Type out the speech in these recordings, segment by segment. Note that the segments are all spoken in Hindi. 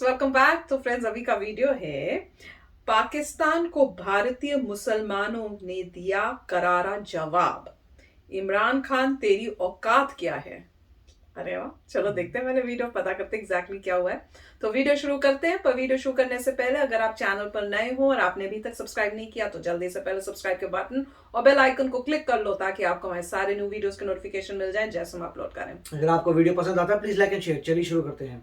Welcome back. तो फ्रेंड्स, अभी का वीडियो है पाकिस्तान को भारतीय मुसलमानों ने दिया करारा जवाब। इमरान खान तेरी औकात क्या है। अरे वाह, चलो देखते हैं, मैंने वीडियो पता करते एग्जैक्टली क्या हुआ है। तो वीडियो शुरू करते हैं। पर वीडियो शुरू करने से पहले अगर आप चैनल पर नए हो और आपने अभी तक सब्सक्राइब नहीं किया तो जल्दी से पहले सब्सक्राइब के बटन और बेल आइकन को क्लिक कर लो ताकि आपको हमारे सारे न्यू वीडियोस के नोटिफिकेशन मिल जाए जैसे हम अपलोड करें। अगर आपको वीडियो पसंद आता है प्लीज लाइक एंड शेयर। चलिए शुरू करते हैं।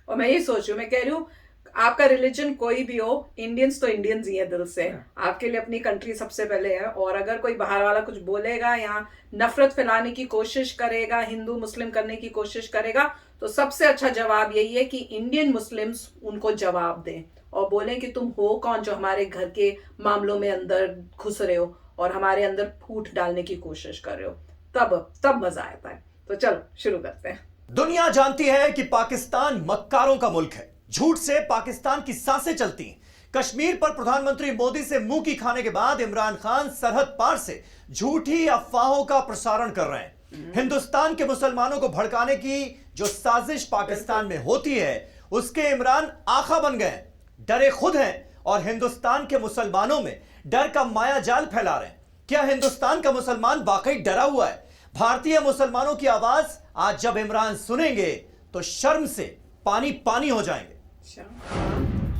और मैं ये सोच रही हूँ, मैं कह रही हूँ आपका रिलीजन कोई भी हो, इंडियंस तो इंडियंस ही है दिल से। आपके लिए अपनी कंट्री सबसे पहले है। और अगर कोई बाहर वाला कुछ बोलेगा या नफरत फैलाने की कोशिश करेगा, हिंदू मुस्लिम करने की कोशिश करेगा, तो सबसे अच्छा जवाब यही है कि इंडियन मुस्लिम्स उनको जवाब दें और बोलें कि तुम हो कौन जो हमारे घर के मामलों में अंदर घुस रहे हो और हमारे अंदर फूट डालने की कोशिश कर रहे हो। तब मजा आता है। तो चलो शुरू करते हैं। दुनिया जानती है कि पाकिस्तान मक्कारों का मुल्क है। झूठ से पाकिस्तान की सांसें चलती हैं। कश्मीर पर प्रधानमंत्री मोदी से मुंह की खाने के बाद इमरान खान सरहद पार से झूठी अफवाहों का प्रसारण कर रहे हैं। हिंदुस्तान के मुसलमानों को भड़काने की जो साजिश पाकिस्तान में होती है उसके इमरान आका बन गए। डरे खुद हैं और हिंदुस्तान के मुसलमानों में डर का माया जाल फैला रहे हैं। क्या हिंदुस्तान का मुसलमान वाकई डरा हुआ है? भारतीय मुसलमानों की आवाज आज जब इमरान सुनेंगे तो शर्म से पानी पानी हो जाएंगे।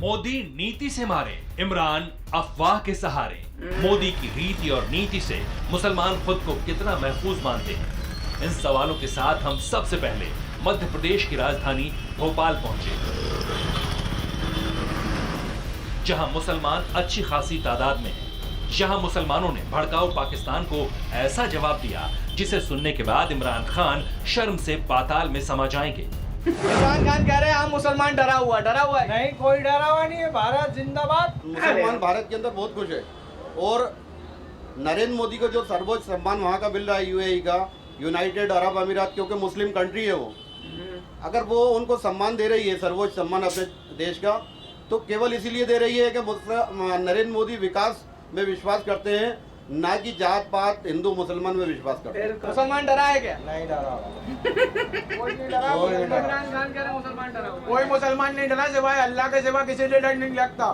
मोदी नीति से मारे, इमरान अफवाह के सहारे। मोदी की रीति और नीति से मुसलमान खुद को कितना महफूज मानते हैं? इन सवालों के साथ हम सबसे पहले मध्य प्रदेश की राजधानी भोपाल पहुंचे, जहां मुसलमान अच्छी खासी तादाद में हैं। यहां मुसलमानों ने भड़काऊ पाकिस्तान को ऐसा जवाब दिया जिसे सुनने के बाद इमरान खान शर्म से पाताल में समा जाएंगे। इमरान खान कह रहे हैं हम मुसलमान डरा हुआ है। नहीं, कोई डरा हुआ नहीं है। भारत जिंदाबाद। मुसलमान भारत के अंदर बहुत खुश है और नरेंद्र मोदी को जो सर्वोच्च सम्मान वहाँ का मिल रहा है, यूएई का, यूनाइटेड अरब अमीरात, क्योंकि मुस्लिम कंट्री है वो, अगर वो उनको सम्मान दे रही है, सर्वोच्च सम्मान अपने देश का, तो केवल इसीलिए दे रही है कि नरेंद्र मोदी विकास में विश्वास करते हैं, ना कि जात पात हिंदू मुसलमान में विश्वास करते हैं। मुसलमान डरा है क्या? नहीं डरा कोई नहीं डरा। इमरान खान कह रहे हैं मुसलमान डरा हुआ। कोई मुसलमान नहीं डरा, सिवाय अल्लाह के सिवा किसी से डर नहीं लगता।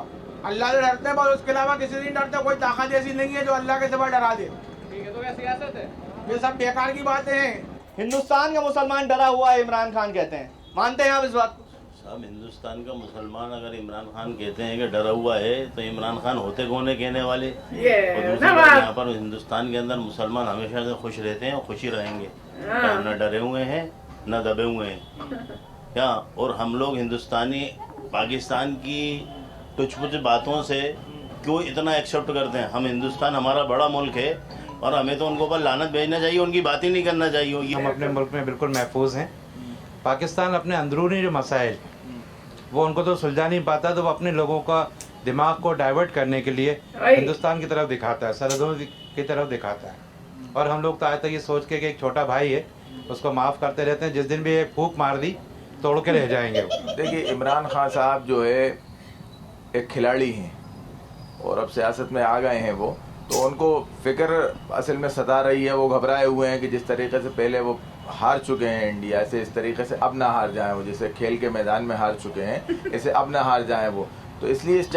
अल्लाह से डरते हैं बस, उसके अलावा किसी से नहीं डरते। कोई ताकत ऐसी नहीं है जो अल्लाह के सिवा डरा दे। ठीक है, तो क्या सियासत है? ये सब बेकार की बातें हैं। हिंदुस्तान का मुसलमान डरा हुआ है, इमरान खान कहते हैं। मानते हैं आप इस बात को? साहब, हिंदुस्तान का मुसलमान अगर इमरान खान कहते हैं कि डरा हुआ है तो इमरान खान होते कौन है कहने वाले? और दूसरी बात, यहाँ पर हिंदुस्तान के अंदर मुसलमान हमेशा से खुश रहते हैं और खुशी रहेंगे। न डरे हुए हैं न दबे हुए हैं क्या? और हम लोग हिंदुस्तानी पाकिस्तान की कुछ बातों से क्यों इतना एक्सेप्ट करते हैं? हम हिंदुस्तान हमारा बड़ा मुल्क है और हमें तो उनको पर लानत भेजना चाहिए, उनकी बात ही नहीं करना चाहिए। हम अपने मुल्क में बिल्कुल महफूज हैं। पाकिस्तान अपने अंदरूनी जो मसाइल वो उनको तो सुलझा नहीं पाता, तो वो अपने लोगों का दिमाग को डाइवर्ट करने के लिए हिंदुस्तान की तरफ दिखाता है, सरहदों की तरफ दिखाता है। और हम लोग तो आज तक ये सोच के कि एक छोटा भाई है उसको माफ़ करते रहते हैं। जिस दिन भी एक फूंक मार दी तोड़ के रह जाएंगे। देखिए, इमरान खान साहब जो है एक खिलाड़ी हैं और अब सियासत में आ गए हैं वो, तो उनको फिक्र असल में सता रही है। वो घबराए हुए हैं कि जिस तरीके से पहले वो हार चुके हैं इंडिया से, इस तरीके से अब ना हार जाएं वो। जैसे खेल के मैदान में हार चुके हैं, इसे अब ना हार जाएं वो। तो इसलिए इस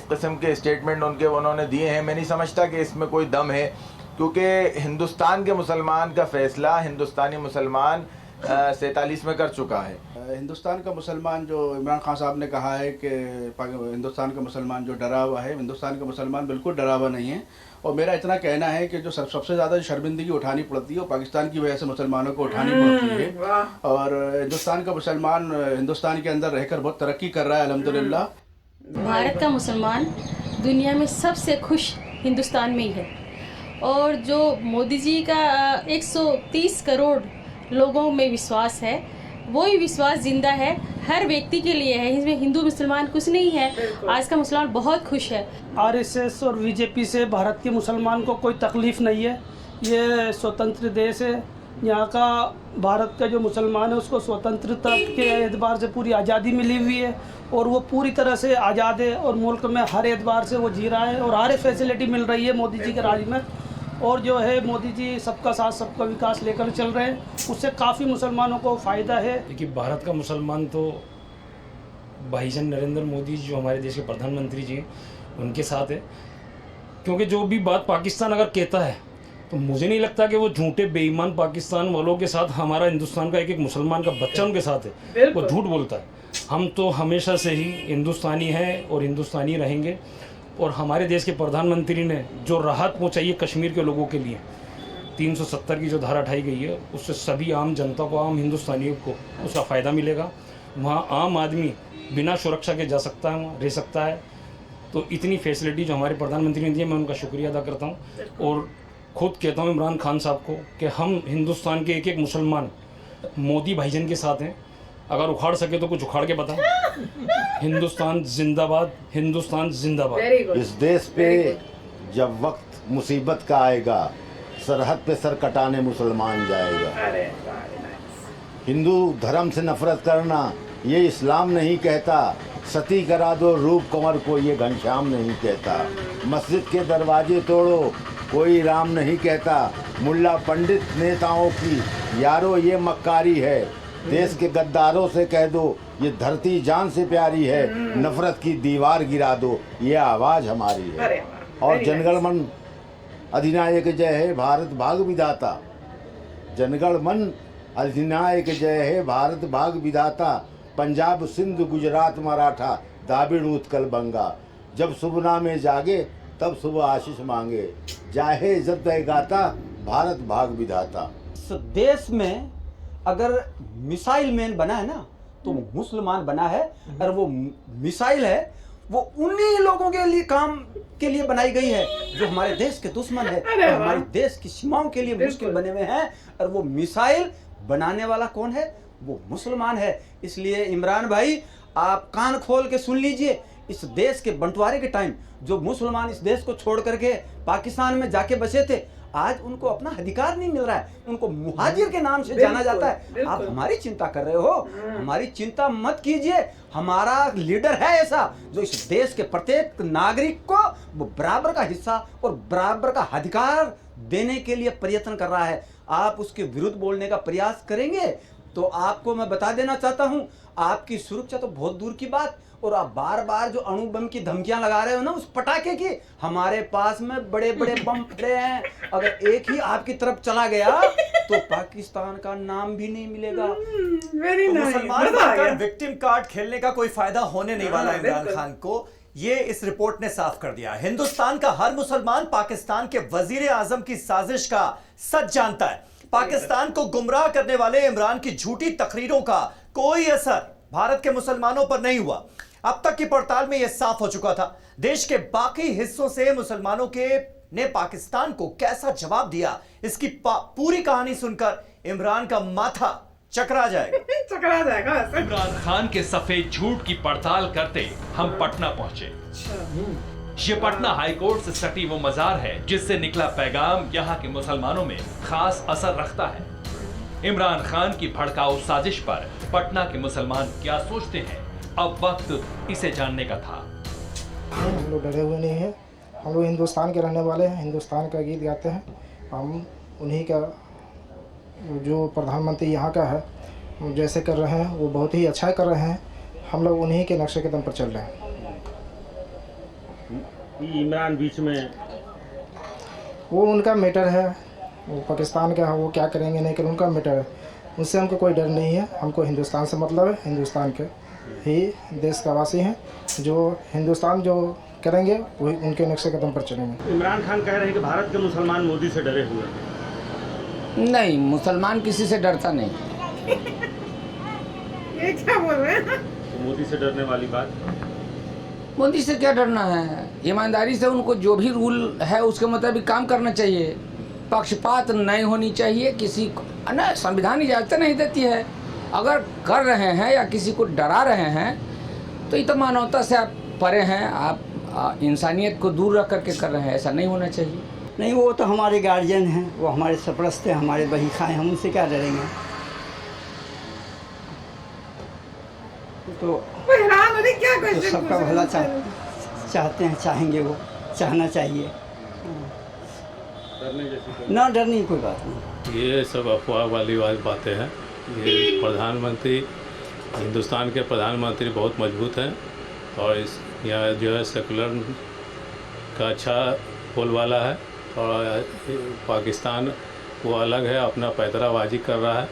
किस्म के स्टेटमेंट उन्होंने दिए हैं। मैं नहीं समझता कि इसमें कोई दम है, क्योंकि हिंदुस्तान के मुसलमान का फैसला हिंदुस्तानी मुसलमान 47 में कर चुका है। हिंदुस्तान का मुसलमान, जो इमरान खान साहब ने कहा है कि हिंदुस्तान का मुसलमान जो डरा हुआ है, हिंदुस्तान का मुसलमान बिल्कुल डरा हुआ नहीं है। और मेरा इतना कहना है कि जो सबसे ज़्यादा शर्मिंदगी उठानी पड़ती है वो पाकिस्तान की वजह से मुसलमानों को उठानी पड़ती है। और हिंदुस्तान का मुसलमान हिंदुस्तान के अंदर रहकर बहुत तरक्की कर रहा है अल्हम्दुलिल्लाह। भारत का मुसलमान दुनिया में सबसे खुश हिंदुस्तान में ही है। और जो मोदी जी का 130 करोड़ लोगों में विश्वास है, वही विश्वास जिंदा है, हर व्यक्ति के लिए है। इसमें हिंदू मुसलमान कुछ नहीं है। आज का मुसलमान बहुत खुश है। आरएसएस और बीजेपी से भारत के मुसलमान को कोई तकलीफ नहीं है। ये स्वतंत्र देश है। यहाँ का भारत का जो मुसलमान है उसको स्वतंत्रता के एतबार से पूरी आज़ादी मिली हुई है और वो पूरी तरह से आज़ाद है और मुल्क में हर एतबार से वो जी रहा है और हर फैसिलिटी मिल रही है मोदी जी के राज में। और जो है मोदी जी सबका साथ सबका विकास लेकर चल रहे हैं, उससे काफ़ी मुसलमानों को फ़ायदा है। देखिए, भारत का मुसलमान तो भाईजान नरेंद्र मोदी जो हमारे देश के प्रधानमंत्री जी हैं उनके साथ है, क्योंकि जो भी बात पाकिस्तान अगर कहता है तो मुझे नहीं लगता कि वो झूठे बेईमान पाकिस्तान वालों के साथ हमारा हिंदुस्तान का एक एक मुसलमान का बच्चा उनके साथ है, वो झूठ बोलता है। हम तो हमेशा से ही हिंदुस्तानी हैं और हिंदुस्तानी रहेंगे। और हमारे देश के प्रधानमंत्री ने जो राहत पहुंचाई है कश्मीर के लोगों के लिए, 370 की जो धारा उठाई गई है, उससे सभी आम जनता को, आम हिंदुस्तानियों को उसका फ़ायदा मिलेगा। वहाँ आम आदमी बिना सुरक्षा के जा सकता है, वहाँ रह सकता है। तो इतनी फैसिलिटी जो हमारे प्रधानमंत्री ने दी है, मैं उनका शुक्रिया अदा करता हूँ। और खुद कहता हूँ इमरान खान साहब को कि हम हिंदुस्तान के एक एक मुसलमान मोदी भाईजान के साथ हैं। अगर उखाड़ सके तो कुछ उखाड़ के बताएं। हिंदुस्तान जिंदाबाद, हिंदुस्तान जिंदाबाद। इस देश पे जब वक्त मुसीबत का आएगा, सरहद पे सर कटाने मुसलमान जाएगा। हिंदू धर्म से नफरत करना ये इस्लाम नहीं कहता, सती करा दो रूप कंवर को ये घनश्याम नहीं कहता, मस्जिद के दरवाजे तोड़ो कोई राम नहीं कहता, मुल्ला पंडित नेताओं की यारो ये मक्कारी है, देश के गद्दारों से कह दो ये धरती जान से प्यारी है, नफरत की दीवार गिरा दो ये आवाज़ हमारी है। और जनगण मन अधिनायक जय है भारत भाग विधाता, जनगण मन अधिनायक जय है भारत भाग विधाता, पंजाब सिंध गुजरात मराठा दाबिड़ उत्कल बंगा, जब सुबह में जागे तब सुबह आशीष मांगे, जाहे इज्जत गाता भारत भाग विधाता। इस देश में अगर मिसाइल मैन बना है ना तो मुसलमान बना है, और वो मिसाइल है वो उन्हीं लोगों के लिए काम के लिए बनाई गई है जो हमारे देश के दुश्मन है, हमारे देश की सीमाओं के लिए मुश्किल बने हुए हैं। और वो मिसाइल बनाने वाला कौन है? वो मुसलमान है। इसलिए इमरान भाई आप कान खोल के सुन लीजिए, इस देश के बंटवारे के टाइम जो मुसलमान इस देश को छोड़ करके पाकिस्तान में जाके बसे थे, आज उनको अपना अधिकार नहीं मिल रहा है, उनको मुहाजिर के नाम से जाना जाता है। आप हमारी चिंता कर रहे हो, हमारी चिंता मत कीजिए। हमारा लीडर है ऐसा जो इस देश के प्रत्येक नागरिक को वो बराबर का हिस्सा और बराबर का अधिकार देने के लिए प्रयत्न कर रहा है। आप उसके विरुद्ध बोलने का प्रयास करेंगे तो आपको मैं बता देना चाहता हूं, आपकी सुरक्षा तो बहुत दूर की बात, और आप बार बार जो अणु बम की धमकियां लगा रहे हो ना उस पटाखे की, हमारे पास में बड़े बड़े बम पड़े हैं। अगर एक ही आपकी तरफ चला गया तो पाकिस्तान का नाम भी नहीं मिलेगा। तो मुसलमान बनकर विक्टिम कार्ड खेलने का कोई फायदा होने नहीं वाला इमरान खान को, ये इस रिपोर्ट ने साफ कर दिया। हिंदुस्तान का हर मुसलमान पाकिस्तान के वजीर आजम की साजिश का सच जानता है। पाकिस्तान को गुमराह करने वाले इमरान की झूठी तकरीरों का कोई असर भारत के मुसलमानों पर नहीं हुआ। अब तक की पड़ताल में यह साफ हो चुका था। देश के बाकी हिस्सों से मुसलमानों के ने पाकिस्तान को कैसा जवाब दिया, इसकी पूरी कहानी सुनकर इमरान का माथा चकरा जाएगा। इमरान खान के सफेद झूठ की पड़ताल करते हम पटना पहुंचे। ये पटना हाईकोर्ट से सटी वो मजार है जिससे निकला पैगाम यहाँ के मुसलमानों में खास असर रखता है। इमरान खान की भड़काऊ साजिश पर पटना के मुसलमान क्या सोचते हैं, अब वक्त इसे जानने का था। हम लोग डरे हुए नहीं हैं, हम लोग हिंदुस्तान के रहने वाले हैं, हिंदुस्तान का गीत गाते हैं। हम उन्हीं का जो प्रधानमंत्री यहाँ का है जैसे कर रहे हैं वो बहुत ही अच्छा कर रहे हैं, हम लोग उन्हीं के नक्शे कदम पर चल रहे हैं। इमरान बीच में वो उनका मैटर है, वो पाकिस्तान का है, वो क्या करेंगे नहीं करेंगे उनका मैटर है, उनसे हमको कोई डर नहीं है। हमको हिंदुस्तान से मतलब है, हिंदुस्तान के ही देश का वासी हैं, जो हिंदुस्तान जो करेंगे वही उनके नक्शे कदम पर चलेंगे। इमरान खान कह रहे हैं कि भारत के मुसलमान मोदी से डरे हुए हैं। नहीं, मुसलमान किसी से डरता नहीं। ये क्या बोल रहे हैं? तो मोदी से डरने वाली बात, मोदी से क्या डरना है? ईमानदारी से उनको जो भी रूल है उसके मुताबिक काम करना चाहिए, पक्षपात नहीं होनी चाहिए किसी को ना, संविधान इजाज़त नहीं देती है। अगर कर रहे हैं या किसी को डरा रहे हैं तो ये तो मानवता से आप परे हैं, आप इंसानियत को दूर रख करके कर रहे हैं, ऐसा नहीं होना चाहिए। नहीं, वो तो हमारे गार्जियन हैं, वो हमारे सरपरस्त हैं, हमारे बही खाए, हम उनसे क्या डरेंगे? तो सबका भला चाहते हैं, चाहेंगे, वो चाहना चाहिए, ना डरने की कोई बात नहीं। ये सब अफवाह वाली बातें हैं। ये प्रधानमंत्री हिंदुस्तान के प्रधानमंत्री बहुत मजबूत हैं और इस यहाँ जो है सेकुलर का अच्छा बोलबाला है और पाकिस्तान वो अलग है, अपना पैतराबाजी कर रहा है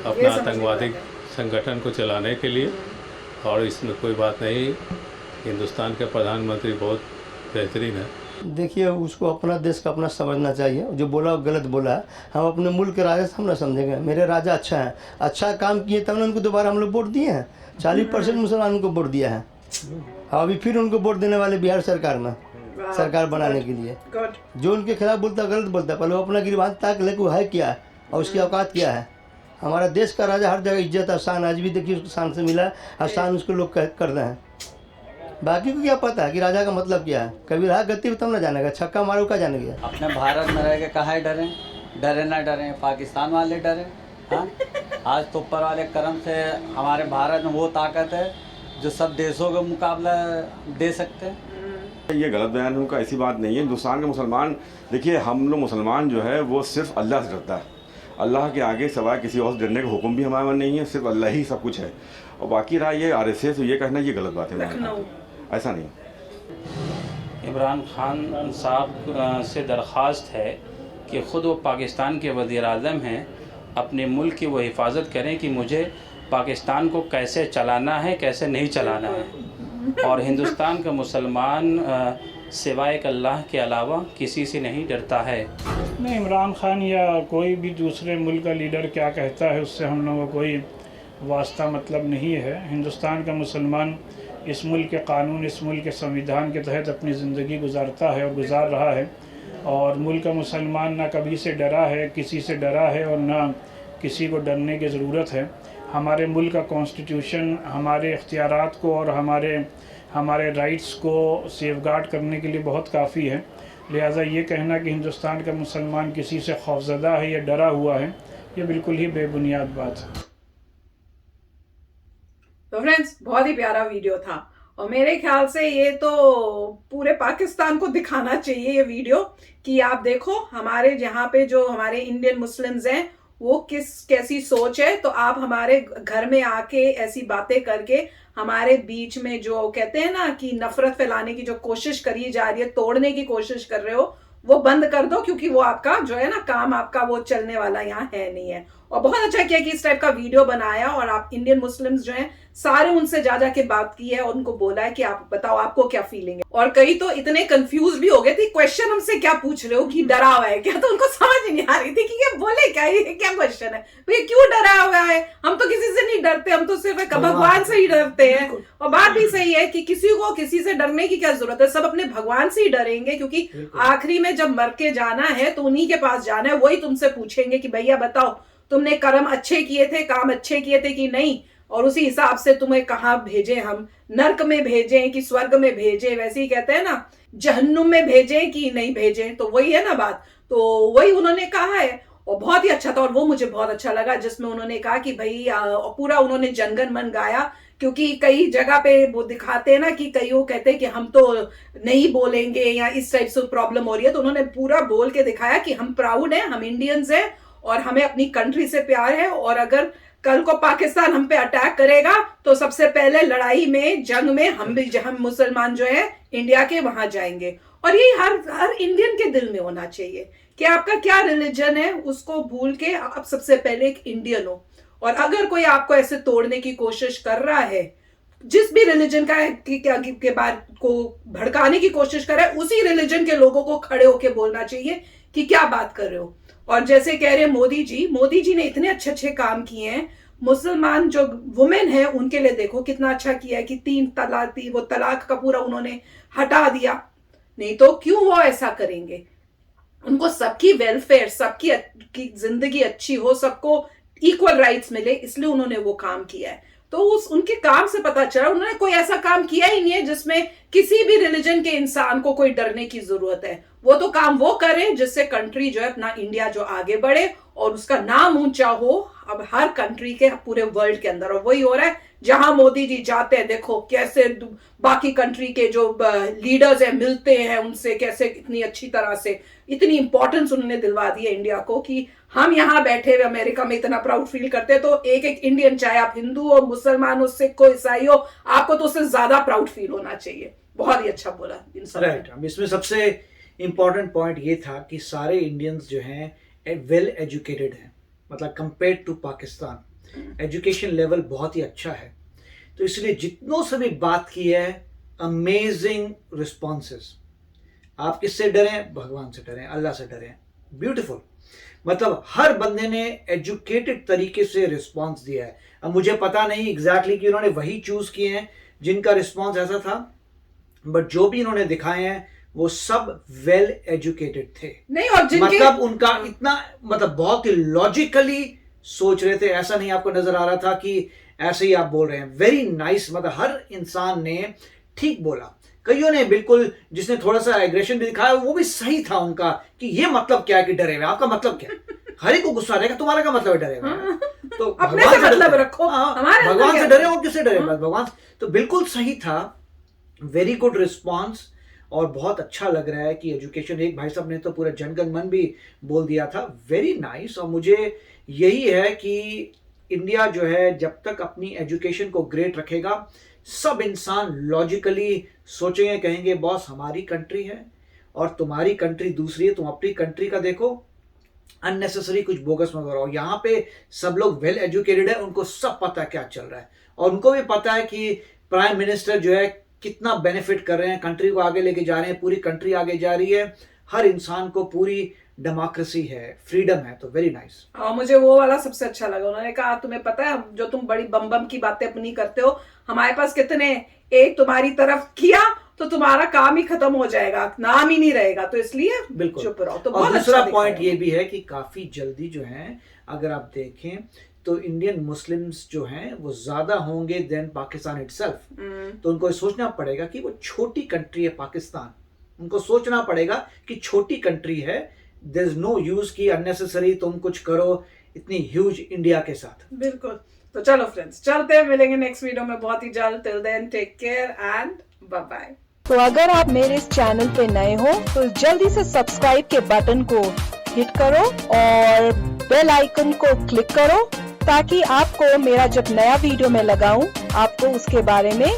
अपना आतंकवादी संगठन को चलाने के लिए, और इसमें कोई बात नहीं। हिंदुस्तान के प्रधानमंत्री बहुत बेहतरीन है। देखिए, उसको अपना देश का अपना समझना चाहिए। जो बोला वो गलत बोला है। हम अपने मुल्क के राजा से हम ना समझेंगे। मेरे राजा अच्छा है, अच्छा काम किए तब ना उनको दोबारा हम लोग वोट दिए हैं। 40% मुसलमानों को वोट दिया है, अभी फिर उनको वोट देने वाले बिहार सरकार में सरकार बनाने के लिए। जो उनके खिलाफ बोलता गलत बोलता, पहले वो अपना गिरबान ताक ले, वो है क्या और उसकी औकात क्या है। हमारा देश का राजा हर जगह इज्जत आसान, आज भी देखिए उसको शान से मिला, आसान उसको लोग कर रहे हैं। बाकी को क्या पता है कि राजा का मतलब क्या है। कभी रहा गति तब ना जानेगा, छक्का मारो का जाने गया। अपने भारत में रह के काहे डरें, डरे ना डरें, पाकिस्तान वाले डरे। हाँ, आज तो ऊपर वाले करम से हमारे भारत में वो ताकत है जो सब देशों का मुकाबला दे सकते हैं। ये गलत बयान उनका, ऐसी बात नहीं है। हिंदुस्तान के मुसलमान, देखिए हम लोग मुसलमान जो है वो सिर्फ अल्लाह से डरता है। अल्लाह के आगे सिवाय किसी और से डरने का हुक्म भी हमारे में नहीं है, सिर्फ अल्लाह ही सब कुछ है। और बाकी रहा ये RSS ये कहना, ये गलत बात है, ऐसा नहीं। इमरान खान साहब से दरख्वास्त है कि ख़ुद वो पाकिस्तान के वज़ीर-ए-आज़म हैं, अपने मुल्क की वो हिफाजत करें कि मुझे पाकिस्तान को कैसे चलाना है, कैसे नहीं चलाना है। और हिंदुस्तान का मुसलमान सिवाय अल्लाह के अलावा किसी से नहीं डरता है। नहीं, इमरान खान या कोई भी दूसरे मुल्क का लीडर क्या कहता है उससे हम लोगों को कोई वास्ता मतलब नहीं है। हिंदुस्तान का मुसलमान इस मुल्क के कानून, इस मुल्क के संविधान के तहत अपनी ज़िंदगी गुजारता है और गुजार रहा है। और मुल्क का मुसलमान ना कभी से डरा है, किसी से डरा है और ना किसी को डरने की ज़रूरत है। हमारे मुल्क का कॉन्स्टिट्यूशन हमारे इख्तियारात को और हमारे राइट्स को सेफगार्ड करने के लिए बहुत काफ़ी है। लिहाजा ये कहना कि हिंदुस्तान का मुसलमान किसी से खौफज़दा है या डरा हुआ है, ये बिल्कुल ही बेबुनियाद बात है। तो फ्रेंड्स, बहुत ही प्यारा वीडियो था और मेरे ख्याल से ये तो पूरे पाकिस्तान को दिखाना चाहिए ये वीडियो कि आप देखो हमारे यहाँ पे जो हमारे इंडियन मुस्लिम्स हैं वो कैसी सोच है। तो आप हमारे घर में आके ऐसी बातें करके हमारे बीच में जो कहते हैं ना कि नफरत फैलाने की जो कोशिश करी जा रही है, तोड़ने की कोशिश कर रहे हो, वो बंद कर दो, क्योंकि वो आपका जो है ना काम आपका वो चलने वाला यहाँ है नहीं है। और बहुत अच्छा किया कि इस टाइप का वीडियो बनाया और आप इंडियन मुस्लिम्स जो हैं सारे उनसे जा के बात की है और उनको बोला है कि आप बताओ आपको क्या फीलिंग है। और कई तो इतने कंफ्यूज भी हो गए थे, क्वेश्चन हमसे क्या पूछ रहे हो कि डरा हुआ है क्या, तो उनको समझ ही नहीं आ रही थी कि ये बोले क्या, ये क्या क्वेश्चन है, ये क्यों डरा हुआ है। हम तो किसी से नहीं डरते, हम तो सिर्फ भगवान से ही डरते हैं। और बात भी सही है कि किसी को किसी से डरने की क्या जरूरत है, सब अपने भगवान से ही डरेंगे, क्योंकि आखिरी में जब मर के जाना है तो उन्हीं के पास जाना है। वही तुमसे पूछेंगे कि भैया बताओ तुमने कर्म अच्छे किए थे, काम अच्छे किए थे कि नहीं, और उसी हिसाब से तुम्हें कहाँ भेजे, हम नर्क में भेजें कि स्वर्ग में भेजें। वैसे ही कहते हैं ना, जहन्नुम में भेजें कि नहीं भेजें, तो वही है ना बात। तो वही उन्होंने कहा है और बहुत ही अच्छा था। और वो मुझे बहुत अच्छा लगा जिसमें उन्होंने कहा कि भाई पूरा उन्होंने जनगण मन गाया, क्योंकि कई जगह पे वो दिखाते हैं ना कि कई वो कहते हैं कि हम तो नहीं बोलेंगे या इस टाइप से प्रॉब्लम हो रही है। तो उन्होंने पूरा बोल के दिखाया कि हम प्राउड हैं, हम इंडियंस हैं और हमें अपनी कंट्री से प्यार है। और अगर कल को पाकिस्तान हम पे अटैक करेगा तो सबसे पहले लड़ाई में, जंग में हम मुसलमान जो है इंडिया के वहां जाएंगे। और ये हर इंडियन के दिल में होना चाहिए कि आपका क्या रिलीजन है उसको भूल के आप सबसे पहले एक इंडियन हो। और अगर कोई आपको ऐसे तोड़ने की कोशिश कर रहा है, जिस भी रिलीजन का है के बात को भड़काने की कोशिश कर रहा है, उसी रिलीजन के लोगों को खड़े होके बोलना चाहिए कि क्या बात कर रहे हो। और जैसे कह रहे मोदी जी ने इतने अच्छे अच्छे काम किए हैं। मुसलमान जो वुमेन है उनके लिए देखो कितना अच्छा किया है कि 3 तलाक वो तलाक का पूरा उन्होंने हटा दिया। नहीं तो क्यों वो ऐसा करेंगे, उनको सबकी वेलफेयर, सबकी जिंदगी अच्छी हो, सबको इक्वल राइट्स मिले, इसलिए उन्होंने वो काम किया है। तो उनके काम से पता चला उन्होंने कोई ऐसा काम किया ही नहीं है जिसमें किसी भी रिलीजन के इंसान को कोई डरने की जरूरत है। वो तो काम वो करें जिससे कंट्री जो है अपना इंडिया जो आगे बढ़े और उसका नाम ऊंचा हो अब हर कंट्री के पूरे वर्ल्ड के अंदर। और वही हो रहा है, जहां मोदी जी जाते हैं, देखो कैसे बाकी कंट्री के जो लीडर्स हैं मिलते हैं उनसे, कैसे इतनी अच्छी तरह से इतनी इंपॉर्टेंस उन्होंने दिलवा दी है इंडिया को कि हम यहाँ बैठे हुए अमेरिका में इतना प्राउड फील करते हैं। तो एक एक इंडियन, चाहे आप हिंदू हो, मुसलमान हो, सिख हो, ईसाई हो, आपको तो उससे ज्यादा प्राउड फील होना चाहिए। बहुत ही अच्छा बोला इन सब। राइट, इसमें सबसे इम्पॉर्टेंट पॉइंट ये था कि सारे इंडियंस जो हैं वेल एजुकेटेड हैं, मतलब compare to Pakistan education level बहुत ही अच्छा है। तो इसलिए जितनों से भी बात की है, अमेजिंग रिस्पॉन्सेस। आप किससे डरें? भगवान से डरें, अल्लाह से डरें। ब्यूटीफुल, मतलब हर बंदे ने एजुकेटेड तरीके से रिस्पॉन्स दिया है। अब मुझे पता नहीं एग्जैक्टली कि उन्होंने वही चूज किए हैं जिनका रिस्पॉन्स ऐसा था, बट जो भी इन्होंने दिखाए हैं वो सब वेल एजुकेटेड थे। नहीं, और जिनके मतलब उनका इतना, मतलब बहुत ही लॉजिकली सोच रहे थे। ऐसा नहीं आपको नजर आ रहा था कि ऐसे ही आप बोल रहे हैं। वेरी नाइस, मतलब हर इंसान ने ठीक बोला। कईयों ने बिल्कुल, जिसने थोड़ा सा एग्रेशन भी दिखाया वो भी सही था उनका, कि ये मतलब क्या है कि डरे हुए, आपका मतलब क्या? हर एक को गुस्सा रहेगा, तुम्हारा क्या मतलब है डरे हुए? तो अपने से मतलब रखो, भगवान से डरे हो, किससे डरे? बस भगवान। तो बिल्कुल सही था, वेरी गुड रिस्पॉन्स। और बहुत अच्छा लग रहा है कि एजुकेशन, एक भाई साहब ने तो पूरा जनगण मन भी बोल दिया था, वेरी नाइस। और मुझे यही है कि इंडिया जो है जब तक अपनी एजुकेशन को ग्रेट रखेगा, सब इंसान लॉजिकली सोचेंगे, कहेंगे बॉस हमारी कंट्री है और तुम्हारी कंट्री दूसरी है, तुम अपनी कंट्री का देखो, अननेसेसरी कुछ बोगस मत करो। यहाँ पे सब लोग वेल एजुकेटेड है, उनको सब पता है क्या चल रहा है, और उनको भी पता है कि प्राइम मिनिस्टर जो है कितना बेनिफिट कर रहे हैं, कंट्री को आगे लेके जा रहे हैं, पूरी कंट्री आगे जा रही है, हर इंसान को पूरी डेमोक्रेसी है, फ्रीडम है। तो वेरी नाइस। और मुझे वो वाला सबसे अच्छा लगा, उन्होंने कहा तुम्हें पता है जो तुम बड़ी बम बम की बातें अपनी करते हो, हमारे पास कितने एक तुम्हारी तरफ किया तो तुम्हारा काम ही खत्म हो जाएगा, नाम ही नहीं रहेगा, तो इसलिए बिल्कुल चुप रहो। तो और बहुत दूसरा अच्छा पॉइंट ये भी है कि काफी जल्दी जो है, अगर आप देखें तो इंडियन मुस्लिम्स जो हैं वो ज्यादा होंगे देन पाकिस्तान इटसेल्फ। तो उनको सोचना पड़ेगा कि वो छोटी कंट्री है पाकिस्तान, उनको सोचना पड़ेगा कि छोटी कंट्री है, देयर इज नो यूज की अननेसेसरी तुम कुछ करो इतनी ह्यूज इंडिया के साथ। बिल्कुल। तो चलो फ्रेंड्स, चलते हैं, मिलेंगे नेक्स्ट वीडियो में बहुत ही जल्द। Till then take care and bye bye. तो अगर आप मेरे इस चैनल पे नए हो तो जल्दी से सब्सक्राइब के बटन को हिट करो और बेल आइकन को क्लिक करो, ताकि आपको मेरा जब नया वीडियो मैं लगाऊं आपको उसके बारे में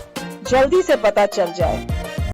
जल्दी से पता चल जाए।